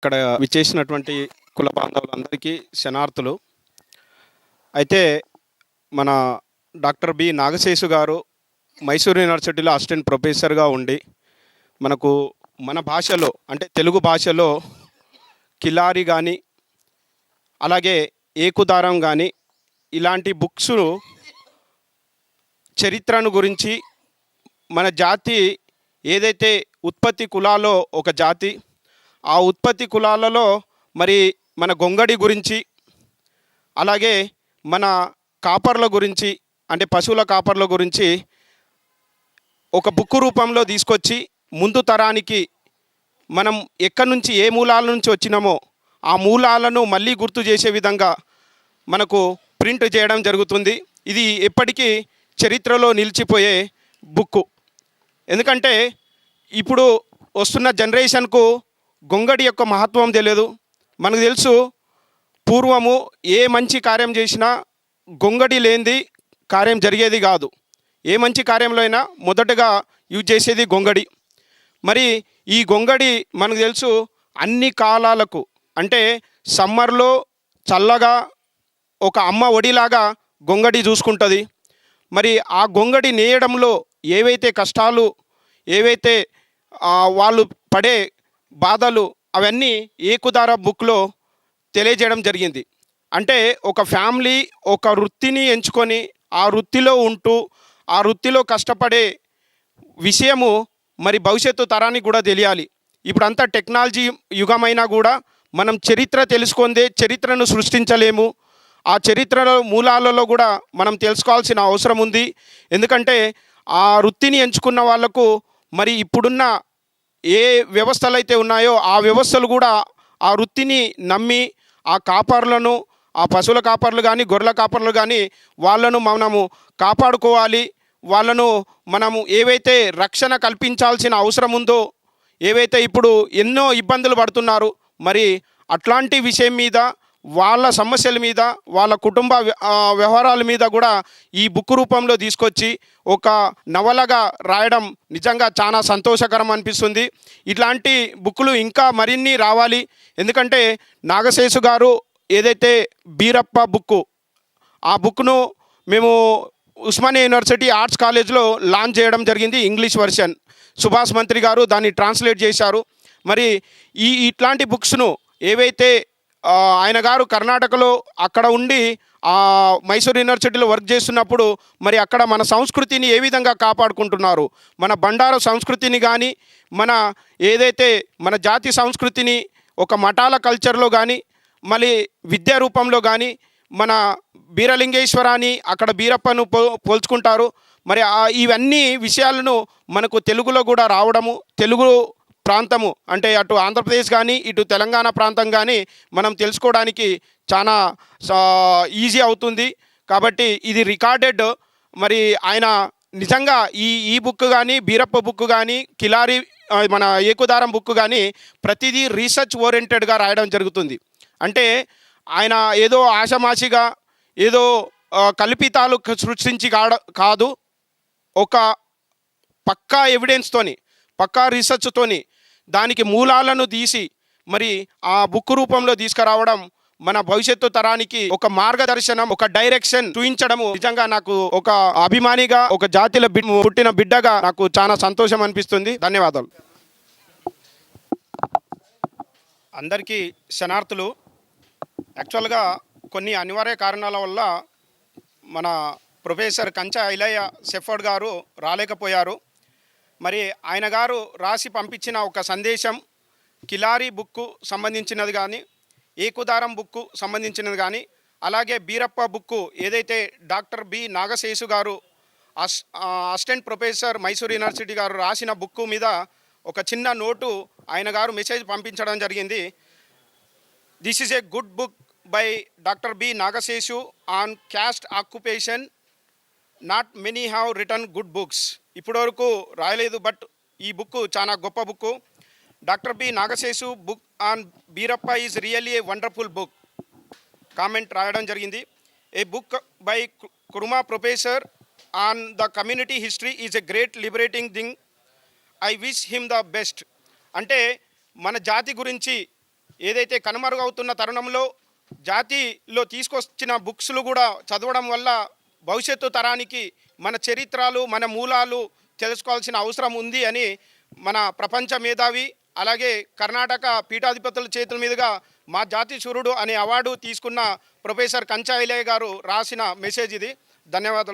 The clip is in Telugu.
ఇక్కడ విచ్చేసినటువంటి కుల బాంధవులందరికీ శనార్థులు. అయితే మన డాక్టర్ బి నాగశేషు గారు మైసూర్ యూనివర్సిటీలో అసిస్టెంట్ ప్రొఫెసర్గా ఉండి మనకు మన భాషలో అంటే తెలుగు భాషలో కిలారి కానీ అలాగే ఏకుదారం కానీ ఇలాంటి బుక్స్ చరిత్రను గురించి మన జాతి ఏదైతే ఉత్పత్తి కులాల్లో ఒక జాతి, ఆ ఉత్పత్తి కులాలలో మరి మన గొంగడి గురించి అలాగే మన కాపర్ల గురించి అంటే పశువుల కాపర్ల గురించి ఒక బుక్ రూపంలో తీసుకొచ్చి ముందు తరానికి మనం ఎక్కడి నుంచి ఏ మూలాల నుంచి వచ్చినామో ఆ మూలాలను మళ్ళీ గుర్తు చేసే విధంగా మనకు ప్రింట్ చేయడం జరుగుతుంది. ఇది ఎప్పటికీ చరిత్రలో నిలిచిపోయే బుక్కు. ఎందుకంటే ఇప్పుడు వస్తున్న జనరేషన్కు గొంగడి యొక్క మహత్వం తెలియదు. మనకు తెలుసు పూర్వము ఏ మంచి కార్యం చేసినా గొంగడి లేనిది కార్యం జరిగేది కాదు. ఏ మంచి కార్యంలో అయినా మొదటగా యూజ్ చేసేది గొంగడి. మరి ఈ గొంగడి మనకు తెలుసు అన్ని కాలాలకు అంటే సమ్మర్లో చల్లగా ఒక అమ్మ ఒడిలాగా గొంగడి చూసుకుంటుంది. మరి ఆ గొంగడి నేయడంలో ఏవైతే కష్టాలు ఏవైతే వాళ్ళు పడే బాధలు అవన్నీ ఏకుదార బుక్లో తెలియజేయడం జరిగింది. అంటే ఒక ఫ్యామిలీ ఒక వృత్తిని ఎంచుకొని ఆ వృత్తిలో ఉంటూ ఆ వృత్తిలో కష్టపడే విషయము మరి భవిష్యత్తు తరానికి కూడా తెలియాలి. ఇప్పుడంతా టెక్నాలజీ యుగమైనా కూడా మనం చరిత్ర తెలుసుకుందే చరిత్రను సృష్టించలేము. ఆ చరిత్రలో మూలాలలో కూడా మనం తెలుసుకోవాల్సిన అవసరం ఉంది. ఎందుకంటే ఆ వృత్తిని ఎంచుకున్న వాళ్లకు మరి ఇప్పుడున్న ఏ వ్యవస్థలు అయితే ఉన్నాయో ఆ వ్యవస్థలు కూడా ఆ వృత్తిని నమ్మి ఆ కాపర్లను ఆ పశువుల కాపర్లు కానీ గొర్రెల కాపర్లు కానీ వాళ్ళను మనము కాపాడుకోవాలి. వాళ్ళను మనము ఏవైతే రక్షణ కల్పించాల్సిన అవసరం ఉందో ఏవైతే ఇప్పుడు ఎన్నో ఇబ్బందులు పడుతున్నారు మరి అట్లాంటి విషయం మీద వాళ్ళ సమస్యల మీద వాళ్ళ కుటుంబ వ్యవహారాల మీద కూడా ఈ బుక్ రూపంలో తీసుకొచ్చి ఒక నవలగా రాయడం నిజంగా చాలా సంతోషకరం అనిపిస్తుంది. ఇట్లాంటి బుక్కులు ఇంకా మరిన్ని రావాలి. ఎందుకంటే నాగశేషు గారు ఏదైతే బీరప్ప బుక్కు ఆ బుక్ను మేము ఉస్మానియా యూనివర్సిటీ ఆర్ట్స్ కాలేజ్లో లాంచ్ చేయడం జరిగింది. ఇంగ్లీష్ వర్షన్ సుభాష్ మంత్రి గారు దాన్ని ట్రాన్స్లేట్ చేశారు. మరి ఇట్లాంటి బుక్స్ను ఏవైతే ఆయన గారు కర్ణాటకలో అక్కడ ఉండి మైసూర్ యూనివర్సిటీలో వర్క్ చేస్తున్నప్పుడు మరి అక్కడ మన సంస్కృతిని ఏ విధంగా కాపాడుకుంటున్నారు, మన బండారు సంస్కృతిని కానీ మన ఏదైతే మన జాతి సంస్కృతిని ఒక మఠాల కల్చర్లో కానీ మళ్ళీ విద్యా రూపంలో కానీ మన బీరలింగేశ్వరాన్ని అక్కడ బీరప్పను పోల్చుకుంటారు. మరి ఇవన్నీ విషయాలను మనకు తెలుగులో కూడా రావడము తెలుగు ప్రాంతము అంటే అటు ఆంధ్రప్రదేశ్ కానీ ఇటు తెలంగాణ ప్రాంతం కానీ మనం తెలుసుకోవడానికి చాలా ఈజీ అవుతుంది. కాబట్టి ఇది రికార్డెడ్. మరి ఆయన నిజంగా ఈ బుక్ కానీ బీరప్ప బుక్ కానీ కిలారి మన ఏకుదారం బుక్ కానీ ప్రతిదీ రీసెర్చ్ ఓరియంటెడ్గా రాయడం జరుగుతుంది. అంటే ఆయన ఏదో ఆషమాషిగా ఏదో కల్పితాలు సృష్టించి కాదు, ఒక పక్కా ఎవిడెన్స్తోని పక్కా రీసెర్చ్తోని దానికి మూలాలను తీసి మరి ఆ బుక్ రూపంలో తీసుకురావడం మన భవిష్యత్తు తరానికి ఒక మార్గదర్శనం ఒక డైరెక్షన్ చూపించడము నిజంగా నాకు ఒక అభిమానిగా ఒక జాతిలో పుట్టిన బిడ్డగా నాకు చాలా సంతోషం అనిపిస్తుంది. ధన్యవాదాలు. అందరికీ శనార్థులు. యాక్చువల్గా కొన్ని అనివార్య కారణాల వల్ల మన ప్రొఫెసర్ కంచా ఇలయ్య షెఫర్డ్ గారు రాలేకపోయారు. మరి ఆయన గారు రాసి పంపించిన ఒక సందేశం కిలారి బుక్కు సంబంధించినది కానీ ఏకుదారం బుక్కు సంబంధించినది కానీ అలాగే బీరప్ప బుక్కు ఏదైతే డాక్టర్ బి నాగశేషు గారు అసిస్టెంట్ ప్రొఫెసర్ మైసూర్ యూనివర్సిటీ గారు రాసిన బుక్కు మీద ఒక చిన్న నోటు ఆయన గారు మెసేజ్ పంపించడం జరిగింది. This is a good book by doctor B Nagaseshu on caste occupation. Not many have written good books. ఇప్పటివరకు రాయలేదు, బట్ ఈ బుక్ చాలా గొప్ప book. Doctor B Nagaseshu book on Beerappa is really a wonderful book comment రాయడం జరిగింది. A book by Kurma professor on the community history is a great liberating thing. I wish him the best. అంటే మన జాతి గురించి ఏదైతే కనుమరుగవుతున్న తరుణంలో జాతిలో తీసుకొచ్చిన బుక్స్లు కూడా చదవడం వల్ల భవిష్యత్తు తరానికి మన చరిత్రలు మన మూలాలు తెలుసుకోవాల్సిన అవసరం ఉంది అని మన ప్రపంచ మేధావి అలాగే కర్ణాటక పీఠాధిపతుల చేతుల మీదుగా మా జాతి శూరుడు అనే అవార్డు తీసుకున్న ప్రొఫెసర్ కంచా ఐలయ్య గారు రాసిన మెసేజ్ ఇది. ధన్యవాదాలు.